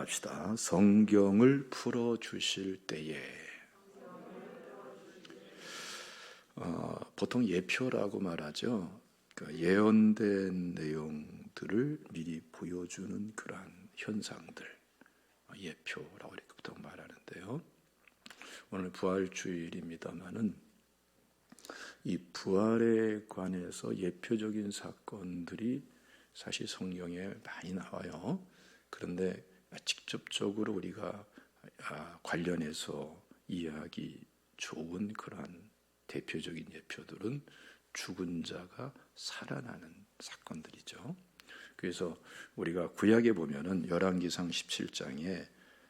합시다. 성경을 풀어주실 때에 보통 예표라고 말하죠. 그러니까 예언된 내용들을 미리 보여주는 그러한 현상들, 예표라고 이렇게 보통 말하는데요. 오늘 부활주일입니다마는 이 부활에 관해서 예표적인 사건들이 사실 성경에 많이 나와요. 그런데 직접적으로 우리가 관련해서 이해하기 좋은 그러한 대표적인 예표들은 죽은 자가 살아나는 사건들이죠. 그래서 우리가 구약에 보면은 열왕기상 17장에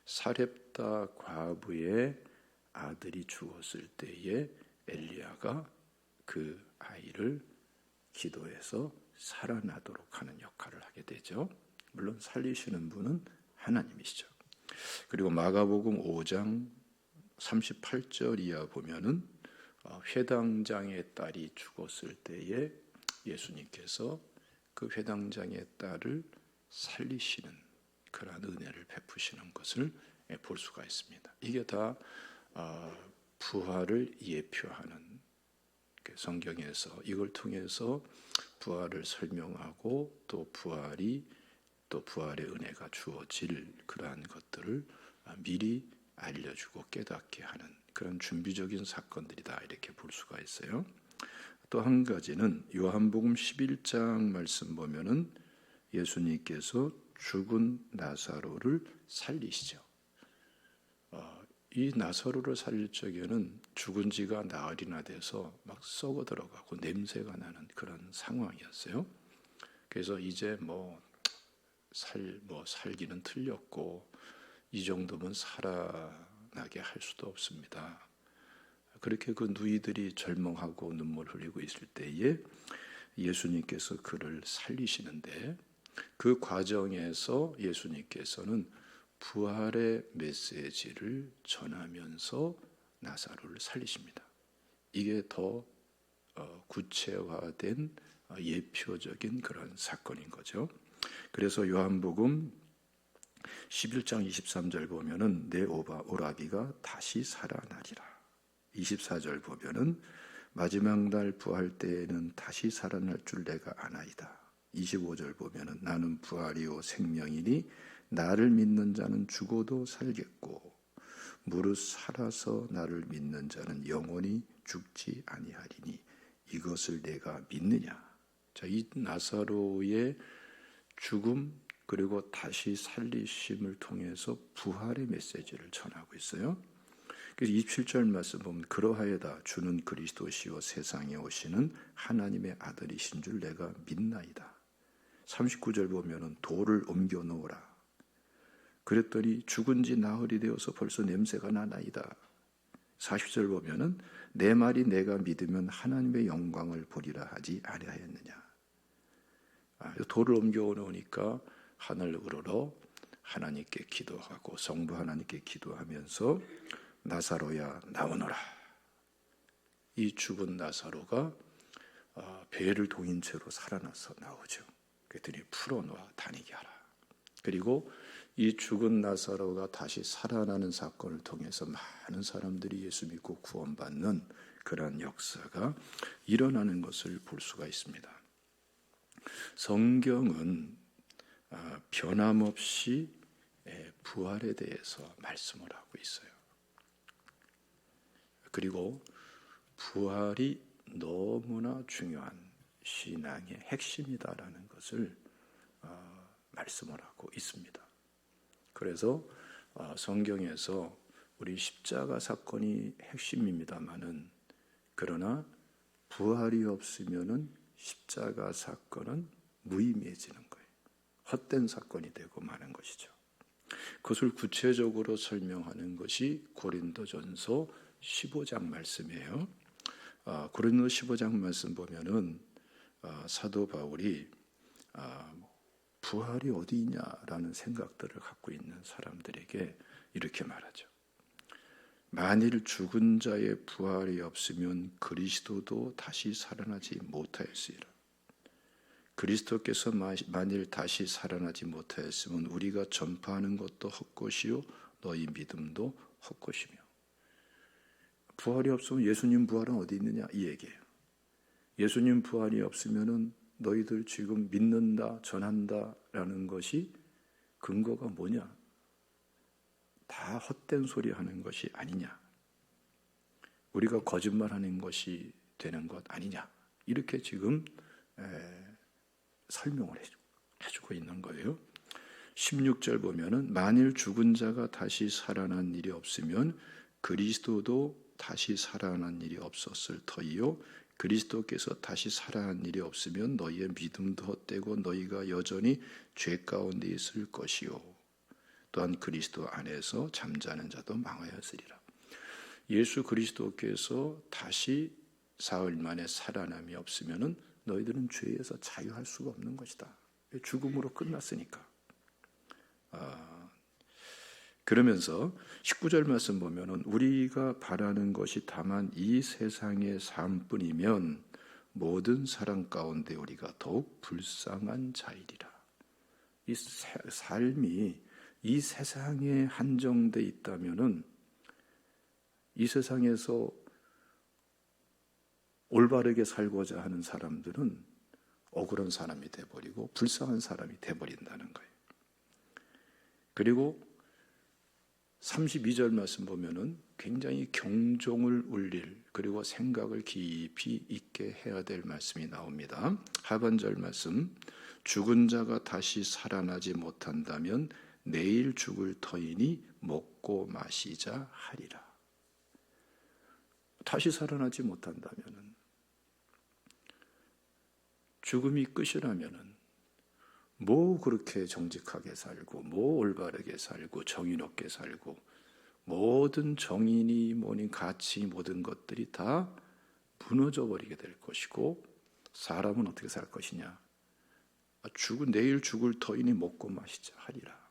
사렙다 과부의 아들이 죽었을 때에 엘리야가 그 아이를 기도해서 살아나도록 하는 역할을 하게 되죠. 물론 살리시는 분은 하나님이시죠. 그리고 마가복음 5장 38절 이하 보면은 회당장의 딸이 죽었을 때에 예수님께서 그 회당장의 딸을 살리시는 그러한 은혜를 베푸시는 것을 볼 수가 있습니다. 이게 다 부활을 예표하는 성경에서 이걸 통해서 부활을 설명하고 또 부활의 은혜가 주어질 그러한 것들을 미리 알려주고 깨닫게 하는 그런 준비적인 사건들이다 이렇게 볼 수가 있어요. 또 한 가지는 요한복음 11장 말씀 보면은 예수님께서 죽은 나사로를 살리시죠. 이 나사로를 살릴 적에는 죽은 지가 나흘이나 돼서 막 썩어 들어가고 냄새가 나는 그런 상황이었어요. 그래서 이제 살기는 틀렸고 이 정도면 살아나게 할 수도 없습니다. 그렇게 그 누이들이 절망하고 눈물 흘리고 있을 때에 예수님께서 그를 살리시는데 그 과정에서 예수님께서는 부활의 메시지를 전하면서 나사로를 살리십니다. 이게 더 구체화된 예표적인 그런 사건인 거죠. 그래서 요한복음 11장 23절 보면은 내 오라비가 다시 살아나리라. 24절 보면은 마지막 날 부활 때에는 다시 살아날 줄 내가 아나이다. 25절 보면은 나는 부활이요 생명이니 나를 믿는 자는 죽어도 살겠고 무릇 살아서 나를 믿는 자는 영원히 죽지 아니하리니 이것을 내가 믿느냐. 자, 이 나사로의 죽음 그리고 다시 살리심을 통해서 부활의 메시지를 전하고 있어요. 그래서 27절 말씀 보면 그러하여다 주는 그리스도시요 세상에 오시는 하나님의 아들이신 줄 내가 믿나이다. 39절 보면은 돌을 옮겨 놓으라. 그랬더니 죽은 지 나흘이 되어서 벌써 냄새가 나나이다. 40절 보면은 내 말이 내가 믿으면 하나님의 영광을 보리라 하지 아니하였느냐. 돌을 옮겨 놓으니까 하늘 우러러 하나님께 기도하고 성부 하나님께 기도하면서 나사로야 나오너라. 이 죽은 나사로가 배를 동인 채로 살아나서 나오죠. 그랬더니 풀어놓아 다니게 하라. 그리고 이 죽은 나사로가 다시 살아나는 사건을 통해서 많은 사람들이 예수 믿고 구원받는 그런 역사가 일어나는 것을 볼 수가 있습니다. 성경은 변함없이 부활에 대해서 말씀을 하고 있어요. 그리고 부활이 너무나 중요한 신앙의 핵심이다라는 것을 말씀을 하고 있습니다. 그래서 성경에서 우리 십자가 사건이 핵심입니다마는 그러나 부활이 없으면은 십자가 사건은 무의미해지는 거예요. 헛된 사건이 되고 마는 것이죠. 그것을 구체적으로 설명하는 것이 고린도전서 15장 말씀이에요. 고린도 15장 말씀 보면은 사도 바울이 부활이 어디 있냐라는 생각들을 갖고 있는 사람들에게 이렇게 말하죠. 만일 죽은 자의 부활이 없으면 그리스도도 다시 살아나지 못하였으리라. 그리스도께서 만일 다시 살아나지 못하였으면 우리가 전파하는 것도 헛것이요 너희 믿음도 헛것이며. 부활이 없으면 예수님 부활은 어디 있느냐 이 얘기예요. 예수님 부활이 없으면은 너희들 지금 믿는다 전한다라는 것이 근거가 뭐냐? 다 헛된 소리 하는 것이 아니냐? 우리가 거짓말하는 것이 되는 것 아니냐? 이렇게 지금 설명을 해주고 있는 거예요. 16절 보면은 만일 죽은 자가 다시 살아난 일이 없으면 그리스도도 다시 살아난 일이 없었을 터이요 그리스도께서 다시 살아난 일이 없으면 너희의 믿음도 헛되고 너희가 여전히 죄 가운데 있을 것이요 또한 그리스도 안에서 잠자는 자도 망하였으리라. 예수 그리스도께서 다시 사흘 만에 살아남이 없으면은 너희들은 죄에서 자유할 수가 없는 것이다. 죽음으로 끝났으니까. 그러면서 19절 말씀 보면은 우리가 바라는 것이 다만 이 세상의 삶뿐이면 모든 사람 가운데 우리가 더욱 불쌍한 자이리라. 이 삶이 이 세상에 한정돼 있다면은 이 세상에서 올바르게 살고자 하는 사람들은 억울한 사람이 돼버리고 불쌍한 사람이 돼버린다는 거예요. 그리고 32절 말씀 보면은 굉장히 경종을 울릴 그리고 생각을 깊이 있게 해야 될 말씀이 나옵니다. 하반절 말씀 죽은 자가 다시 살아나지 못한다면 내일 죽을 터이니 먹고 마시자 하리라. 다시 살아나지 못한다면은 죽음이 끝이라면은 뭐 그렇게 정직하게 살고 뭐 올바르게 살고 정의롭게 살고 모든 정인이 뭐니 가치 모든 것들이 다 무너져 버리게 될 것이고 사람은 어떻게 살 것이냐? 내일 죽을 터이니 먹고 마시자 하리라.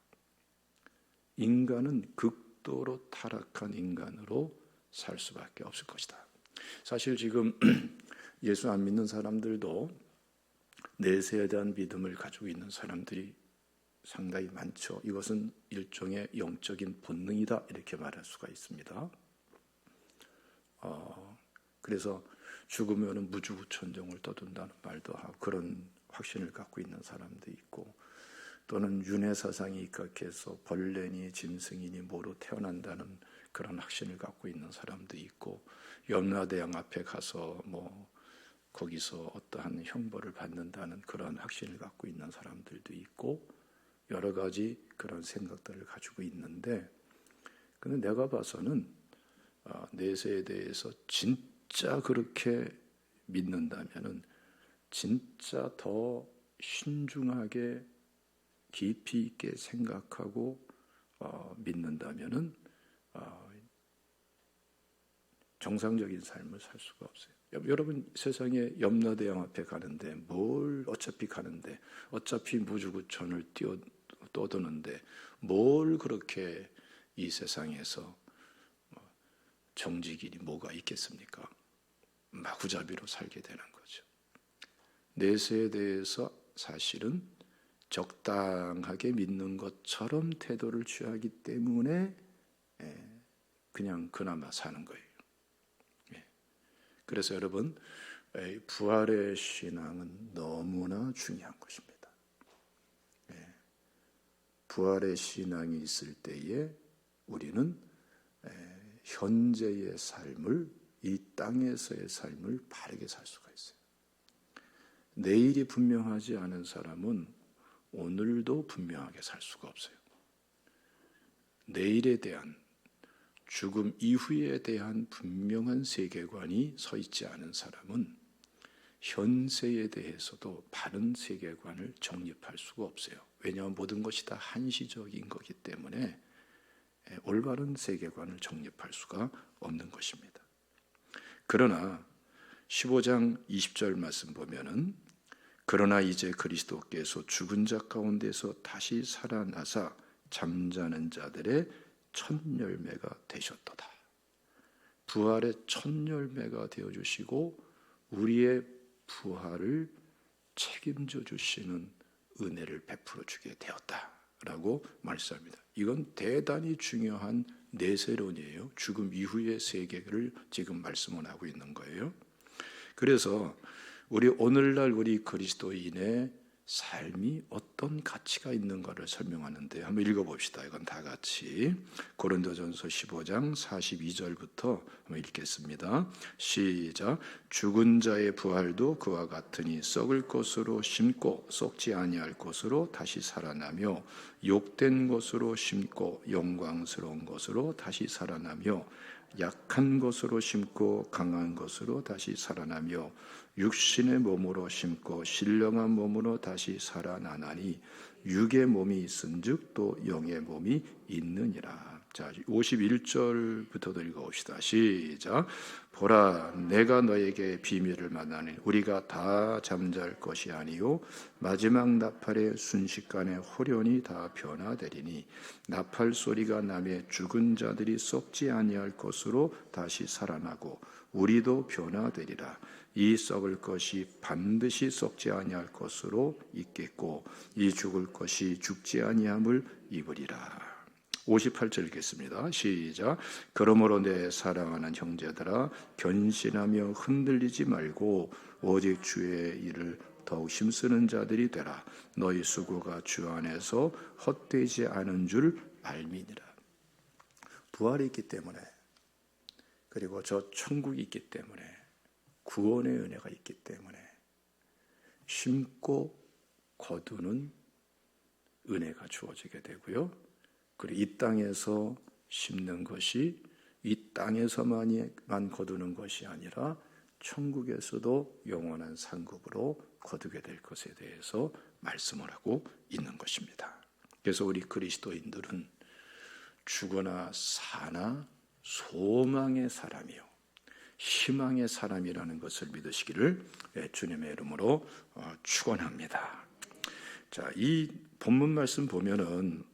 인간은 극도로 타락한 인간으로 살 수밖에 없을 것이다. 사실 지금 예수 안 믿는 사람들도 내세에 대한 믿음을 가지고 있는 사람들이 상당히 많죠. 이것은 일종의 영적인 본능이다 이렇게 말할 수가 있습니다. 그래서 죽으면 무주천정을 떠돈다는 말도 하고 그런 확신을 갖고 있는 사람도 있고 또는 윤회사상이 입각해서 벌레니 짐승이니 뭐로 태어난다는 그런 확신을 갖고 있는 사람도 있고 염라대왕 앞에 가서 거기서 어떠한 형벌을 받는다는 그런 확신을 갖고 있는 사람들도 있고 여러 가지 그런 생각들을 가지고 있는데 근데 내가 봐서는 내세에 대해서 진짜 그렇게 믿는다면은 진짜 더 신중하게 깊이 있게 생각하고 믿는다면은 정상적인 삶을 살 수가 없어요. 여러분 세상에 염라대왕 앞에 가는데 어차피 무주구천을 떠도는데 뭘 그렇게 이 세상에서 정직이 뭐가 있겠습니까? 마구잡이로 살게 되는 거죠. 내세에 대해서 사실은 적당하게 믿는 것처럼 태도를 취하기 때문에 그냥 그나마 사는 거예요. 그래서 여러분 부활의 신앙은 너무나 중요한 것입니다. 부활의 신앙이 있을 때에 우리는 현재의 삶을 이 땅에서의 삶을 바르게 살 수가 있어요. 내일이 분명하지 않은 사람은 오늘도 분명하게 살 수가 없어요. 내일에 대한 죽음 이후에 대한 분명한 세계관이 서 있지 않은 사람은 현세에 대해서도 바른 세계관을 정립할 수가 없어요. 왜냐하면 모든 것이 다 한시적인 거기 때문에 올바른 세계관을 정립할 수가 없는 것입니다. 그러나 15장 20절 말씀 보면은 그러나 이제 그리스도께서 죽은 자 가운데서 다시 살아나사 잠자는 자들의 첫 열매가 되셨도다. 부활의 첫 열매가 되어주시고 우리의 부활을 책임져 주시는 은혜를 베풀어 주게 되었다라고 말씀합니다. 이건 대단히 중요한 내세론이에요. 죽음 이후의 세계를 지금 말씀을 하고 있는 거예요. 그래서 우리 오늘날 우리 그리스도인의 삶이 어떤 가치가 있는가를 설명하는데 한번 읽어봅시다. 이건 다 같이 고린도전서 15장 42절부터 한번 읽겠습니다. 시작. 죽은 자의 부활도 그와 같으니 썩을 것으로 심고 썩지 아니할 것으로 다시 살아나며 욕된 것으로 심고 영광스러운 것으로 다시 살아나며 약한 것으로 심고 강한 것으로 다시 살아나며 육신의 몸으로 심고 신령한 몸으로 다시 살아나나니 육의 몸이 있은즉 또 영의 몸이 있느니라. 자, 51절부터도 읽어봅시다. 시작. 보라, 내가 너에게 비밀을 말하니 우리가 다 잠잘 것이 아니요 마지막 나팔의 순식간에 호련히 다 변화되리니 나팔 소리가 나매 죽은 자들이 썩지 아니할 것으로 다시 살아나고 우리도 변화되리라. 이 썩을 것이 반드시 썩지 아니할 것으로 있겠고 이 죽을 것이 죽지 아니함을 입으리라. 58절 읽겠습니다. 시작. 그러므로 내 사랑하는 형제들아 견신하며 흔들리지 말고 오직 주의 일을 더욱 힘쓰는 자들이 되라. 너희 수고가 주 안에서 헛되지 않은 줄 알미니라. 부활이 있기 때문에 그리고 저 천국이 있기 때문에 구원의 은혜가 있기 때문에 심고 거두는 은혜가 주어지게 되고요. 그리고 이 땅에서 심는 것이 이 땅에서만 거두는 것이 아니라 천국에서도 영원한 상급으로 거두게 될 것에 대해서 말씀을 하고 있는 것입니다. 그래서 우리 그리스도인들은 죽거나 사나 소망의 사람이요 희망의 사람이라는 것을 믿으시기를 주님의 이름으로 축원합니다. 자, 이 본문 말씀 보면은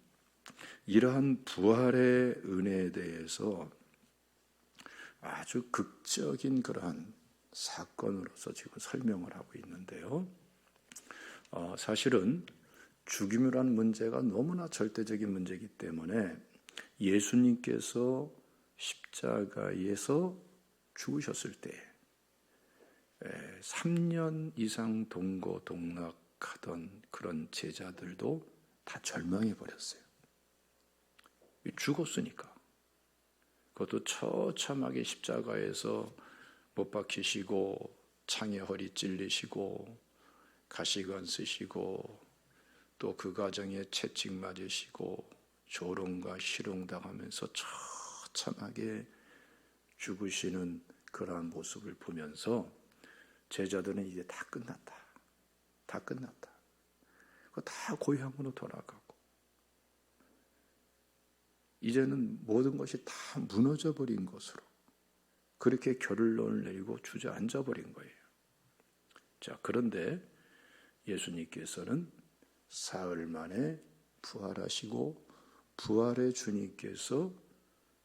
이러한 부활의 은혜에 대해서 아주 극적인 그러한 사건으로서 지금 설명을 하고 있는데요. 사실은 죽임이라는 문제가 너무나 절대적인 문제이기 때문에 예수님께서 십자가에서 죽으셨을 때 3년 이상 동거동락하던 그런 제자들도 다 절망해 버렸어요. 죽었으니까. 그것도 처참하게 십자가에서 못 박히시고 창에 허리 찔리시고 가시관 쓰시고 또 그 과정에 채찍 맞으시고 조롱과 희롱당하면서 처참하게 죽으시는 그러한 모습을 보면서 제자들은 이제 다 끝났다. 다 끝났다. 다 고향으로 돌아가고 이제는 모든 것이 다 무너져 버린 것으로 그렇게 결론을 내리고 주저앉아 버린 거예요. 자, 그런데 예수님께서는 사흘 만에 부활하시고 부활의 주님께서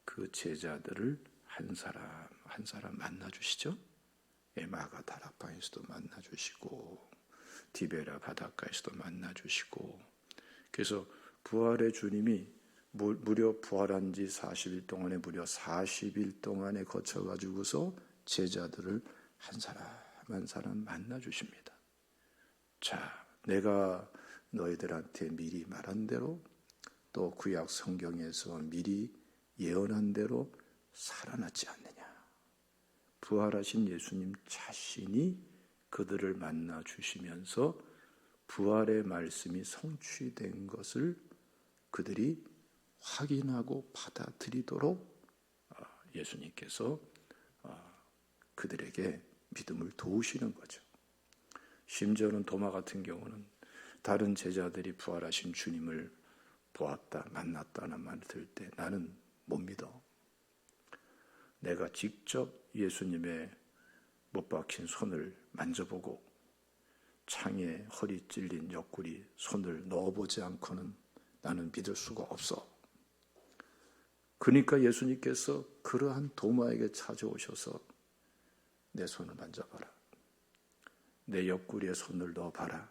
그 제자들을 한 사람 만나주시죠. 마가다락방에서도 만나주시고 디베라 바닷가에서도 만나주시고 그래서 부활의 주님이 무려 부활한 지 40일 동안에 무려 40일 동안에 거쳐가지고서 제자들을 한 사람 만나주십니다. 자, 내가 너희들한테 미리 말한 대로 또 구약 성경에서 미리 예언한 대로 살아났지 않느냐. 부활하신 예수님 자신이 그들을 만나 주시면서 부활의 말씀이 성취된 것을 그들이 확인하고 받아들이도록 예수님께서 그들에게 믿음을 도우시는 거죠. 심지어는 도마 같은 경우는 다른 제자들이 부활하신 주님을 보았다, 만났다는 말을 들을 때 나는 못 믿어. 내가 직접 예수님의 못 박힌 손을 만져보고 창에 허리 찔린 옆구리 손을 넣어보지 않고는 나는 믿을 수가 없어. 그러니까 예수님께서 그러한 도마에게 찾아오셔서 내 손을 만져봐라. 내 옆구리에 손을 넣어봐라.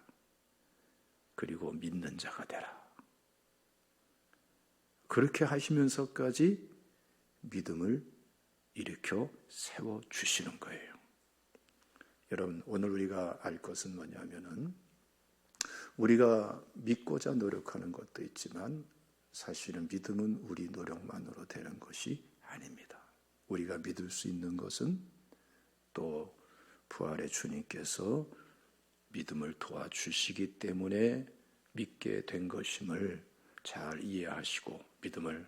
그리고 믿는 자가 되라. 그렇게 하시면서까지 믿음을 일으켜 세워주시는 거예요. 여러분, 오늘 우리가 알 것은 뭐냐면은 우리가 믿고자 노력하는 것도 있지만 사실은 믿음은 우리 노력만으로 되는 것이 아닙니다. 우리가 믿을 수 있는 것은 또 부활의 주님께서 믿음을 도와주시기 때문에 믿게 된 것임을 잘 이해하시고 믿음을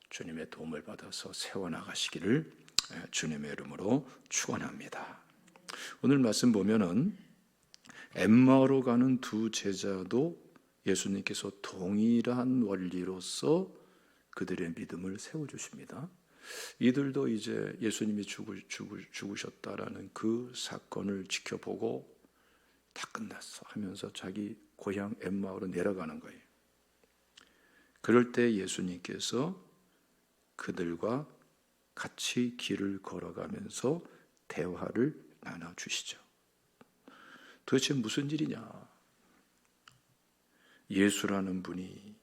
주님의 도움을 받아서 세워나가시기를 주님의 이름으로 축원합니다. 오늘 말씀 보면은 엠마오로 가는 두 제자도 예수님께서 동일한 원리로서 그들의 믿음을 세워주십니다. 이들도 이제 예수님이 죽으셨다라는 그 사건을 지켜보고 다 끝났어 하면서 자기 고향 엠마오로 내려가는 거예요. 그럴 때 예수님께서 그들과 같이 길을 걸어가면서 대화를 나눠주시죠. 도대체 무슨 일이냐? 예수라는 분이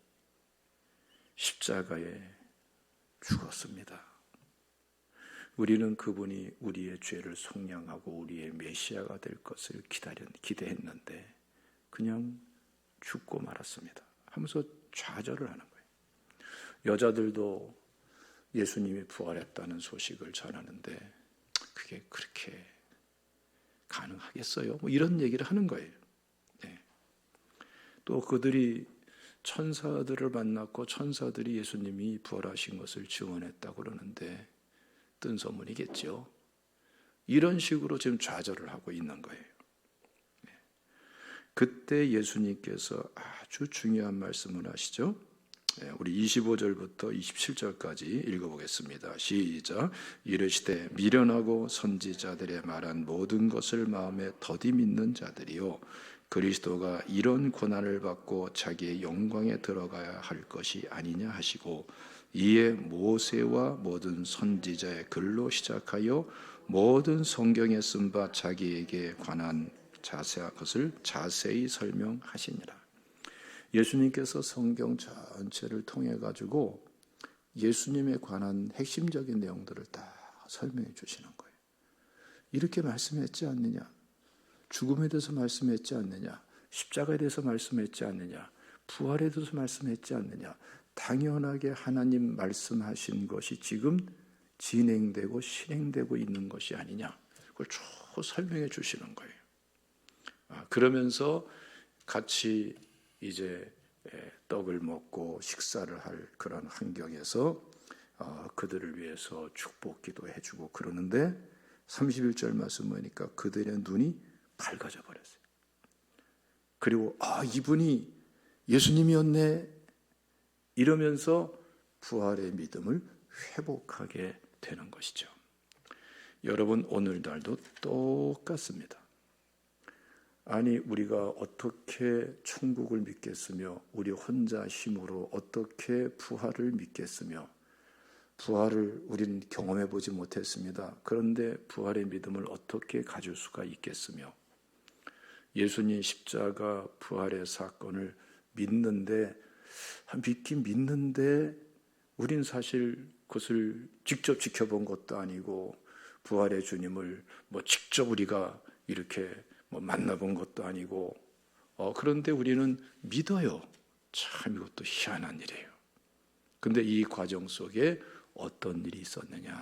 십자가에 죽었습니다. 우리는 그분이 우리의 죄를 속량하고 우리의 메시아가 될 것을 기대했는데 그냥 죽고 말았습니다 하면서 좌절을 하는 거예요. 여자들도 예수님이 부활했다는 소식을 전하는데 그게 그렇게 가능하겠어요? 뭐 이런 얘기를 하는 거예요. 네. 또 그들이 천사들을 만났고 천사들이 예수님이 부활하신 것을 증언했다고 그러는데 뜬 소문이겠죠. 이런 식으로 지금 좌절을 하고 있는 거예요. 네. 그때 예수님께서 아주 중요한 말씀을 하시죠. 우리 25절부터 27절까지 읽어보겠습니다. 시작. 이르시되 미련하고 선지자들의 말한 모든 것을 마음에 더디 믿는 자들이요 그리스도가 이런 고난을 받고 자기의 영광에 들어가야 할 것이 아니냐 하시고 이에 모세와 모든 선지자의 글로 시작하여 모든 성경에 쓴 바 자기에게 관한 자세한 것을 자세히 설명하시니라. 예수님께서 성경 전체를 통해 가지고 예수님에 관한 핵심적인 내용들을 다 설명해 주시는 거예요. 이렇게 말씀했지 않느냐? 죽음에 대해서 말씀했지 않느냐? 십자가에 대해서 말씀했지 않느냐? 부활에 대해서 말씀했지 않느냐? 당연하게 하나님 말씀하신 것이 지금 진행되고 실행되고 있는 것이 아니냐? 그걸 쭉 설명해 주시는 거예요. 그러면서 같이 이제 떡을 먹고 식사를 할 그런 환경에서 그들을 위해서 축복 기도해 주고 그러는데 31절 말씀 보니까 그들의 눈이 밝아져 버렸어요. 그리고 이분이 예수님이었네 이러면서 부활의 믿음을 회복하게 되는 것이죠. 여러분 오늘날도 똑같습니다. 아니 우리가 어떻게 천국을 믿겠으며 우리 혼자 힘으로 어떻게 부활을 믿겠으며 부활을 우리는 경험해 보지 못했습니다. 그런데 부활의 믿음을 어떻게 가질 수가 있겠으며 예수님 십자가 부활의 사건을 믿긴 믿는데 우린 사실 그것을 직접 지켜본 것도 아니고 부활의 주님을 직접 우리가 이렇게 만나본 것도 아니고 그런데 우리는 믿어요. 참 이것도 희한한 일이에요. 근데 이 과정 속에 어떤 일이 있었느냐?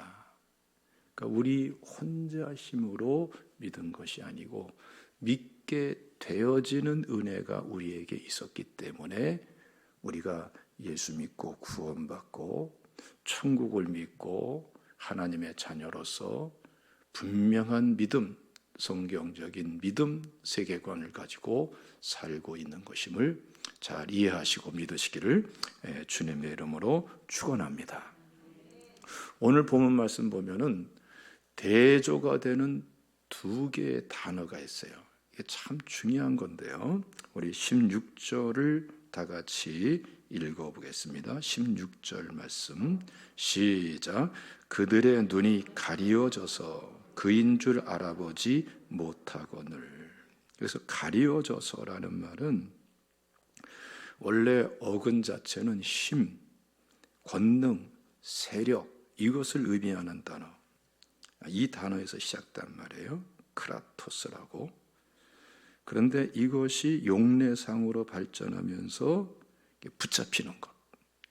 그러니까 우리 혼자 힘으로 믿은 것이 아니고 믿게 되어지는 은혜가 우리에게 있었기 때문에 우리가 예수 믿고 구원받고 천국을 믿고 하나님의 자녀로서 분명한 믿음, 성경적인 믿음 세계관을 가지고 살고 있는 것임을 잘 이해하시고 믿으시기를 주님의 이름으로 축원합니다. 오늘 본문 말씀 보면은 대조가 되는 두 개의 단어가 있어요. 이게 참 중요한 건데요. 우리 16절을 다 같이 읽어보겠습니다. 16절 말씀 시작. 그들의 눈이 가리워져서 그인 줄 알아보지 못하거늘. 그래서 가리워져서라는 말은 원래 어근 자체는 힘, 권능, 세력 이것을 의미하는 단어. 이 단어에서 시작된 말이에요. 크라토스라고. 그런데 이것이 용례상으로 발전하면서 붙잡히는 것,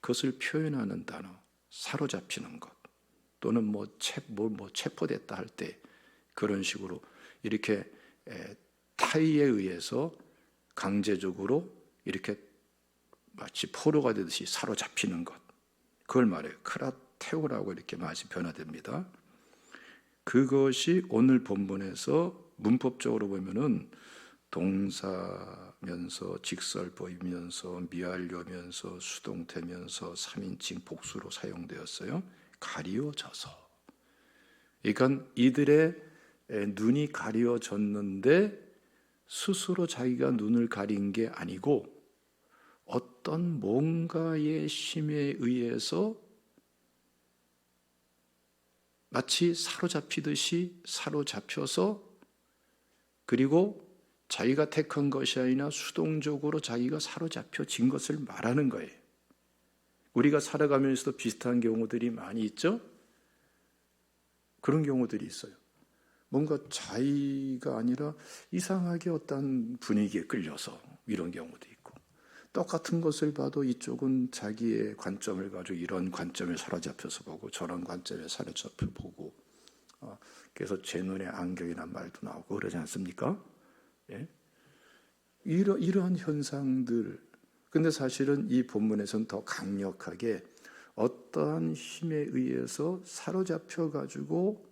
그것을 표현하는 단어, 사로잡히는 것, 또는 체포됐다 할 때 그런 식으로 이렇게 타의에 의해서 강제적으로 이렇게 마치 포로가 되듯이 사로잡히는 것, 그걸 말해요. 크라테오라고 이렇게 말이 변화됩니다. 그것이 오늘 본문에서 문법적으로 보면은 동사면서 직설 보이면서 미완료면서 수동태면서 3인칭 복수로 사용되었어요. 가리워져서. 그러니까 이들의 눈이 가리워졌는데 스스로 자기가 눈을 가린 게 아니고 어떤 뭔가의 힘에 의해서 마치 사로잡히듯이 사로잡혀서, 그리고 자기가 택한 것이 아니라 수동적으로 자기가 사로잡혀진 것을 말하는 거예요. 우리가 살아가면서도 비슷한 경우들이 많이 있죠? 그런 경우들이 있어요. 뭔가 자기가 아니라 이상하게 어떤 분위기에 끌려서 이런 경우도 있고, 똑같은 것을 봐도 이쪽은 자기의 관점을 가지고 이런 관점에 사로잡혀서 보고 저런 관점에 사로잡혀 보고, 그래서 제 눈에 안경이란 말도 나오고 그러지 않습니까? 예? 이러한 현상들. 근데 사실은 이 본문에서는 더 강력하게 어떠한 힘에 의해서 사로잡혀 가지고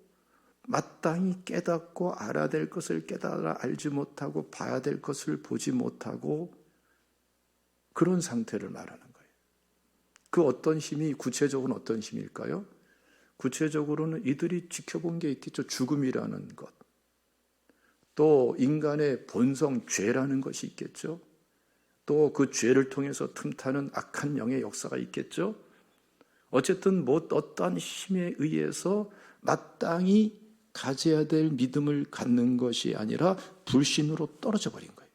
마땅히 깨닫고 알아야 될 것을 깨달아 알지 못하고 봐야 될 것을 보지 못하고 그런 상태를 말하는 거예요. 그 어떤 힘이 구체적으로는 어떤 힘일까요? 구체적으로는 이들이 지켜본 게 있겠죠. 죽음이라는 것. 또 인간의 본성 죄라는 것이 있겠죠. 또 그 죄를 통해서 틈타는 악한 영의 역사가 있겠죠. 어쨌든 어떠한 힘에 의해서 마땅히 가져야 될 믿음을 갖는 것이 아니라 불신으로 떨어져 버린 거예요.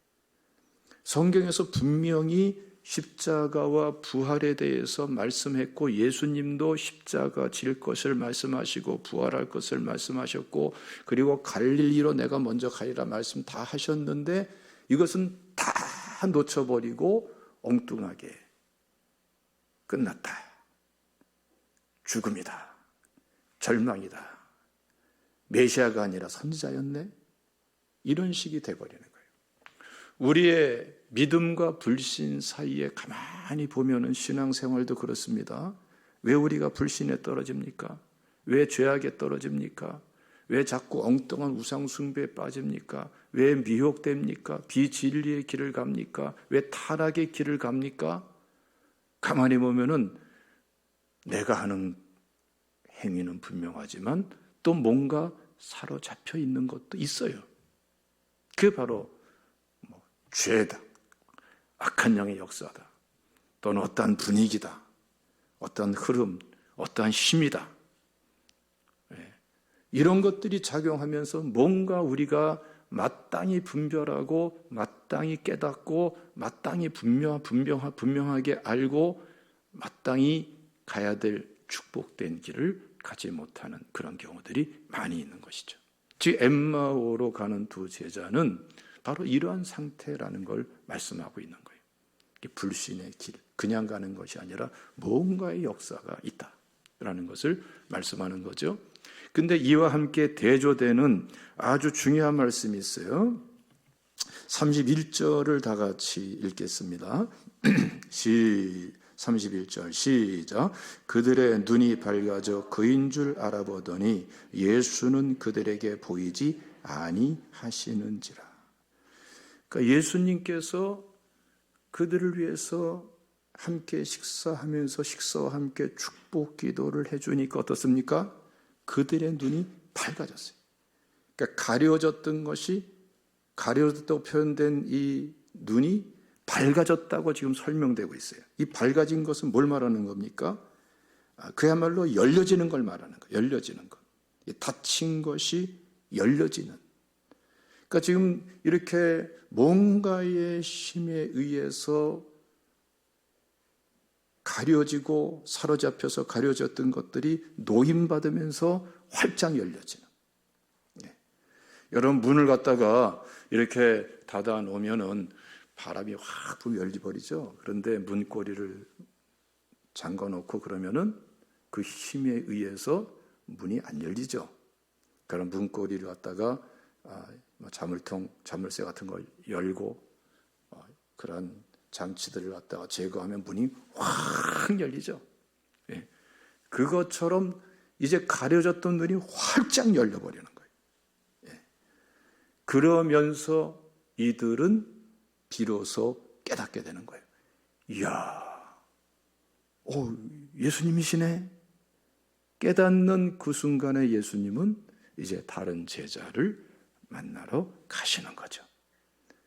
성경에서 분명히 십자가와 부활에 대해서 말씀했고, 예수님도 십자가 질 것을 말씀하시고 부활할 것을 말씀하셨고, 그리고 갈릴리로 내가 먼저 가리라 말씀 다 하셨는데 이것은 다 놓쳐버리고 엉뚱하게 끝났다. 죽음이다. 절망이다. 메시아가 아니라 선지자였네. 이런 식이 돼버리는 거예요. 우리의 믿음과 불신 사이에 가만히 보면은 신앙생활도 그렇습니다. 왜 우리가 불신에 떨어집니까? 왜 죄악에 떨어집니까? 왜 자꾸 엉뚱한 우상숭배에 빠집니까? 왜 미혹됩니까? 비진리의 길을 갑니까? 왜 타락의 길을 갑니까? 가만히 보면은 내가 하는 행위는 분명하지만 또 뭔가 사로잡혀 있는 것도 있어요. 그게 바로 죄다, 악한 영의 역사다, 또는 어떠한 분위기다, 어떠한 흐름, 어떠한 힘이다. 이런 것들이 작용하면서 뭔가 우리가 마땅히 분별하고 마땅히 깨닫고 마땅히 분명하게 알고 마땅히 가야 될 축복된 길을 가지 못하는 그런 경우들이 많이 있는 것이죠. 즉 엠마오로 가는 두 제자는 바로 이러한 상태라는 걸 말씀하고 있는 거예요. 불신의 길, 그냥 가는 것이 아니라 뭔가의 역사가 있다라는 것을 말씀하는 거죠. 근데 이와 함께 대조되는 아주 중요한 말씀이 있어요. 31절을 다 같이 읽겠습니다. 31절 시작. 그들의 눈이 밝아져 그인 줄 알아보더니 예수는 그들에게 보이지 아니하시는지라. 그러니까 예수님께서 그들을 위해서 함께 식사하면서 식사와 함께 축복 기도를 해주니까 어떻습니까? 그들의 눈이 밝아졌어요. 그러니까 가려졌던 것이, 가려졌다고 표현된 이 눈이 밝아졌다고 지금 설명되고 있어요. 이 밝아진 것은 뭘 말하는 겁니까? 그야말로 열려지는 걸 말하는 거예요. 열려지는 것. 닫힌 것이 열려지는. 그러니까 지금 이렇게 뭔가의 힘에 의해서 가려지고 사로잡혀서 가려졌던 것들이 노임받으면서 활짝 열려지는. 네. 여러분, 문을 갖다가 이렇게 닫아 놓으면은 바람이 확 불면 열려버리죠. 그런데 문고리를 잠가 놓고 그러면은 그 힘에 의해서 문이 안 열리죠. 그런 문고리를 갖다가 자물쇠 같은 걸 열고 그런 장치들을 갖다가 제거하면 문이 확 열리죠. 예. 그것처럼 이제 가려졌던 눈이 활짝 열려버리는 거예요. 예. 그러면서 이들은 비로소 깨닫게 되는 거예요. 이야, 예수님이시네. 깨닫는 그 순간에 예수님은 이제 다른 제자를 만나러 가시는 거죠.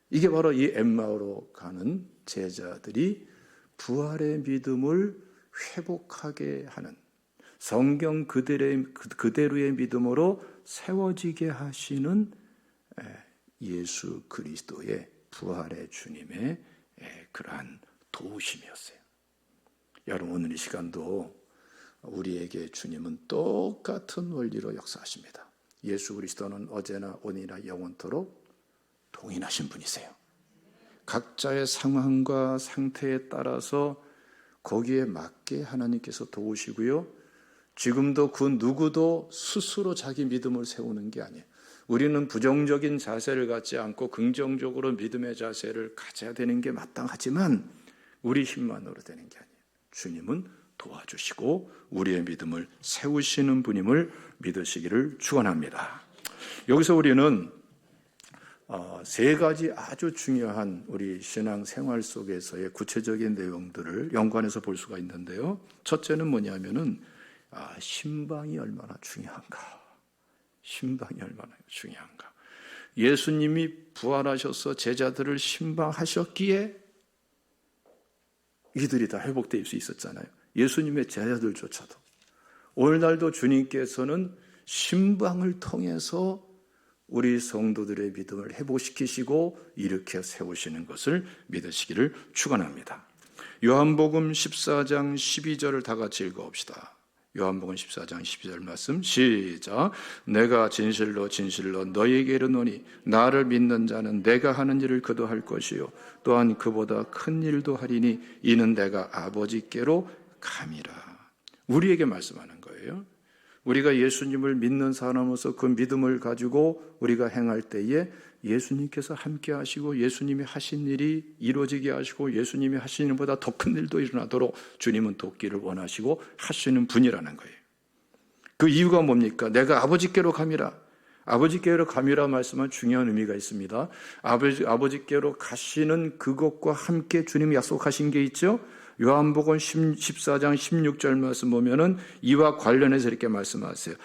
이게 바로 이 엠마오로 가는 제자들이 부활의 믿음을 회복하게 하는, 성경 그대로의 믿음으로 세워지게 하시는 예수 그리스도의 부활의 주님의 그러한 도우심이었어요. 여러분, 오늘 이 시간도 우리에게 주님은 똑같은 원리로 역사하십니다. 예수 그리스도는 어제나 오늘이나 영원토록 동일하신 분이세요. 각자의 상황과 상태에 따라서 거기에 맞게 하나님께서 도우시고요. 지금도 그 누구도 스스로 자기 믿음을 세우는 게 아니에요. 우리는 부정적인 자세를 갖지 않고 긍정적으로 믿음의 자세를 가져야 되는 게 마땅하지만 우리 힘만으로 되는 게 아니에요. 주님은 도와주시고 우리의 믿음을 세우시는 분임을 믿으시기를 축원합니다. 여기서 우리는 세 가지 아주 중요한 우리 신앙 생활 속에서의 구체적인 내용들을 연관해서 볼 수가 있는데요. 첫째는 뭐냐면은 신방이 얼마나 중요한가. 신방이 얼마나 중요한가. 예수님이 부활하셔서 제자들을 신방하셨기에 이들이 다 회복될 수 있었잖아요. 예수님의 제자들조차도. 오늘날도 주님께서는 신방을 통해서 우리 성도들의 믿음을 회복시키시고 일으켜 세우시는 것을 믿으시기를 축원합니다. 요한복음 14장 12절을 다 같이 읽어봅시다. 요한복음 14장 12절 말씀 시작. 내가 진실로 진실로 너희에게 이르노니 나를 믿는 자는 내가 하는 일을 그도 할 것이요 또한 그보다 큰 일도 하리니 이는 내가 아버지께로 감이라. 우리에게 말씀하는 거예요. 우리가 예수님을 믿는 사람으로서 그 믿음을 가지고 우리가 행할 때에 예수님께서 함께 하시고 예수님이 하신 일이 이루어지게 하시고 예수님이 하신 일보다 더 큰 일도 일어나도록 주님은 돕기를 원하시고 하시는 분이라는 거예요. 그 이유가 뭡니까? 내가 아버지께로 감이라. 아버지께로 감이라 말씀은 중요한 의미가 있습니다. 아버지께로 가시는 그것과 함께 주님이 약속하신 게 있죠. 요한복음 14장 16절 말씀 보면은 이와 관련해서 이렇게 말씀하세요.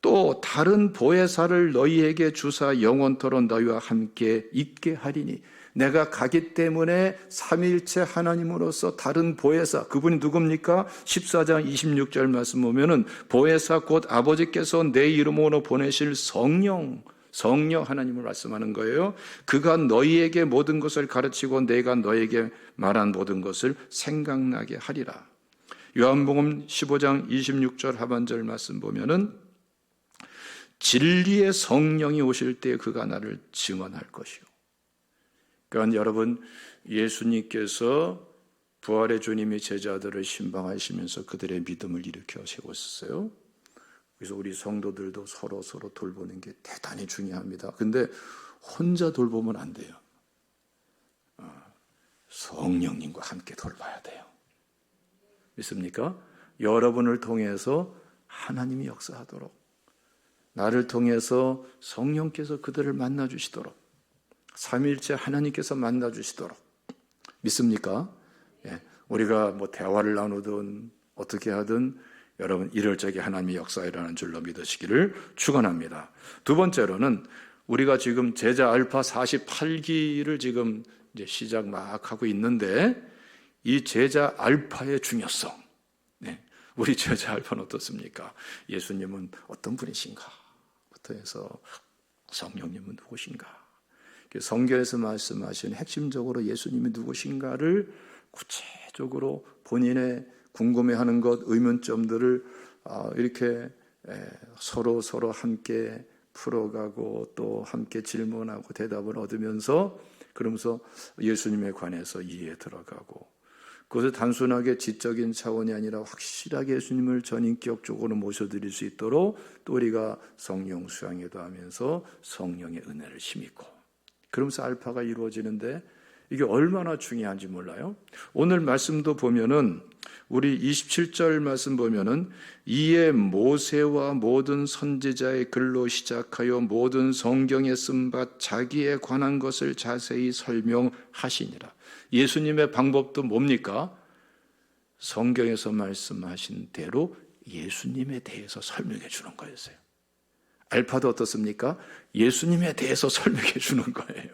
또 다른 보혜사를 너희에게 주사 영원토록 너희와 함께 있게 하리니 내가 가기 때문에 삼위일체 하나님으로서 다른 보혜사, 그분이 누굽니까? 14장 26절 말씀 보면은 보혜사 곧 아버지께서 내 이름으로 보내실 성령 하나님을 말씀하는 거예요. 그가 너희에게 모든 것을 가르치고 내가 너희에게 말한 모든 것을 생각나게 하리라. 요한복음 15장 26절 하반절 말씀 보면은 진리의 성령이 오실 때 그가 나를 증언할 것이요. 그러니까 여러분, 예수님께서 부활의 주님이 제자들을 신방하시면서 그들의 믿음을 일으켜 세웠어요. 그래서 우리 성도들도 서로 돌보는 게 대단히 중요합니다. 근데 혼자 돌보면 안 돼요. 성령님과 함께 돌봐야 돼요. 믿습니까? 여러분을 통해서 하나님이 역사하도록, 나를 통해서 성령께서 그들을 만나주시도록, 삼위일체 하나님께서 만나주시도록. 믿습니까? 예, 우리가 뭐 대화를 나누든 어떻게 하든 여러분 이럴 적에 하나님의 역사이라는 줄로 믿으시기를 축원합니다. 두 번째로는 우리가 지금 제자 알파 48기를 지금 이제 시작 막 하고 있는데 이 제자 알파의 중요성. 네, 우리 제자 알파는 어떻습니까? 예수님은 어떤 분이신가? 부터 해서 성령님은 누구신가? 성경에서 말씀하신 핵심적으로 예수님이 누구신가를 구체적으로 본인의 궁금해하는 것, 의문점들을 이렇게 서로 함께 풀어가고 또 함께 질문하고 대답을 얻으면서 그러면서 예수님에 관해서 이해에 들어가고 그것을 단순하게 지적인 차원이 아니라 확실하게 예수님을 전인격적으로 모셔드릴 수 있도록 또 우리가 성령 수양에도 하면서 성령의 은혜를 힘입고 그러면서 알파가 이루어지는데 이게 얼마나 중요한지 몰라요? 오늘 말씀도 보면은 우리 27절 말씀 보면은 이에 모세와 모든 선지자의 글로 시작하여 모든 성경에 쓴바 자기에 관한 것을 자세히 설명하시니라. 예수님의 방법도 뭡니까? 성경에서 말씀하신 대로 예수님에 대해서 설명해 주는 거였어요. 알파도 어떻습니까? 예수님에 대해서 설명해 주는 거예요.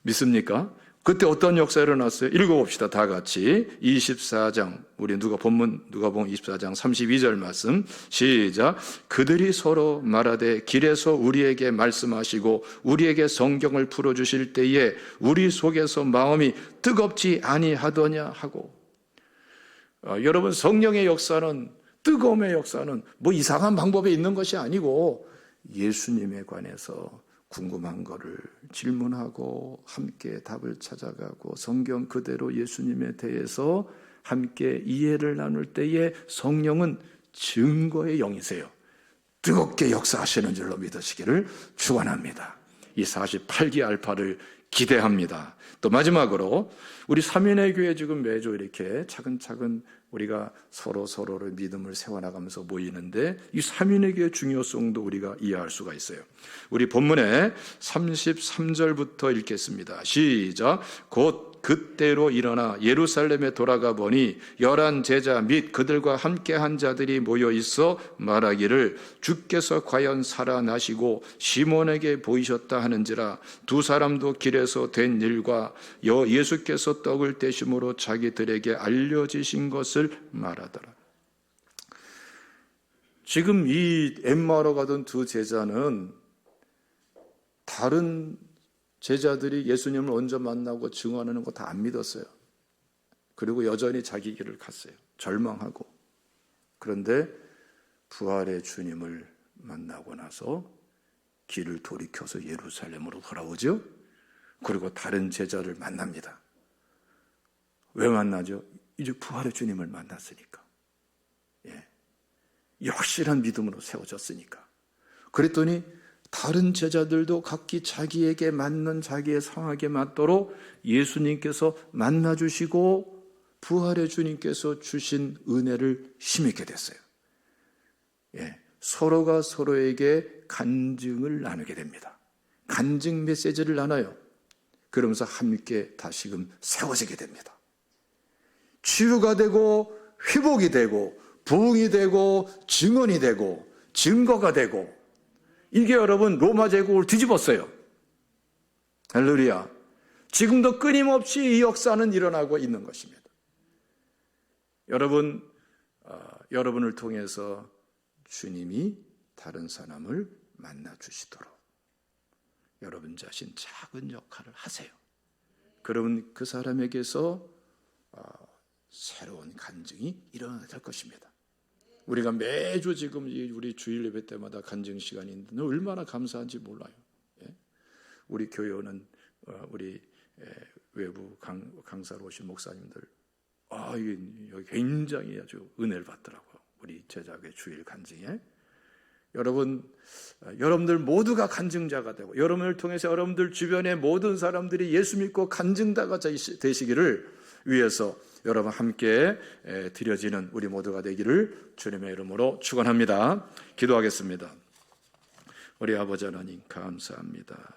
믿습니까? 그때 어떤 역사가 일어났어요? 읽어봅시다. 다 같이 24장 우리 본문 누가복음 24장 32절 말씀 시작. 그들이 서로 말하되 길에서 우리에게 말씀하시고 우리에게 성경을 풀어주실 때에 우리 속에서 마음이 뜨겁지 아니하더냐 하고 여러분 성령의 역사는 뜨거움의 역사는 뭐 이상한 방법에 있는 것이 아니고 예수님에 관해서 궁금한 거를 질문하고 함께 답을 찾아가고 성경 그대로 예수님에 대해서 함께 이해를 나눌 때에 성령은 증거의 영이세요. 뜨겁게 역사하시는 줄로 믿으시기를 축원합니다. 이 48기 알파를 기대합니다. 또 마지막으로 우리 삼위일의 교회 지금 매주 이렇게 차근차근 우리가 서로를 믿음을 세워나가면서 모이는데 이 삼위일의 교회의 중요성도 우리가 이해할 수가 있어요. 우리 본문에 33절부터 읽겠습니다. 시작. 곧 그때로 일어나 예루살렘에 돌아가 보니 11 제자 및 그들과 함께한 자들이 모여 있어 말하기를 주께서 과연 살아나시고 시몬에게 보이셨다 하는지라. 두 사람도 길에서 된 일과 예수께서 떡을 떼심으로 자기들에게 알려지신 것을 말하더라. 지금 이 엠마오로 가던 두 제자는 다른 제자들이 예수님을 먼저 만나고 증언하는 거 다 안 믿었어요. 그리고 여전히 자기 길을 갔어요. 절망하고. 그런데 부활의 주님을 만나고 나서 길을 돌이켜서 예루살렘으로 돌아오죠. 그리고 다른 제자를 만납니다. 왜 만나죠? 이제 부활의 주님을 만났으니까. 확실한 믿음으로 세워졌으니까. 그랬더니 다른 제자들도 각기 자기에게 맞는 자기의 상황에 맞도록 예수님께서 만나주시고 부활의 주님께서 주신 은혜를 힘입게 됐어요. 서로가 서로에게 간증을 나누게 됩니다. 간증 메시지를 나눠요. 그러면서 함께 다시금 세워지게 됩니다. 치유가 되고 회복이 되고 부흥이 되고 증언이 되고 증거가 되고 이게 여러분 로마 제국을 뒤집었어요. 할렐루야. 지금도 끊임없이 이 역사는 일어나고 있는 것입니다. 여러분을 통해서 주님이 다른 사람을 만나 주시도록 여러분 자신 작은 역할을 하세요. 그러면 그 사람에게서 새로운 간증이 일어날 것입니다. 우리가 매주 지금 우리 주일 예배 때마다 간증 시간이 있는데 얼마나 감사한지 몰라요. 우리 교회는 우리 외부 강사로 오신 목사님들 이게 굉장히 아주 은혜를 받더라고요. 우리 제자의 주일 간증에. 여러분들 모두가 간증자가 되고 여러분을 통해서 여러분들 주변의 모든 사람들이 예수 믿고 간증자가 되시기를 위해서 여러분 함께 드려지는 우리 모두가 되기를 주님의 이름으로 축원합니다. 기도하겠습니다. 우리 아버지 하나님 감사합니다.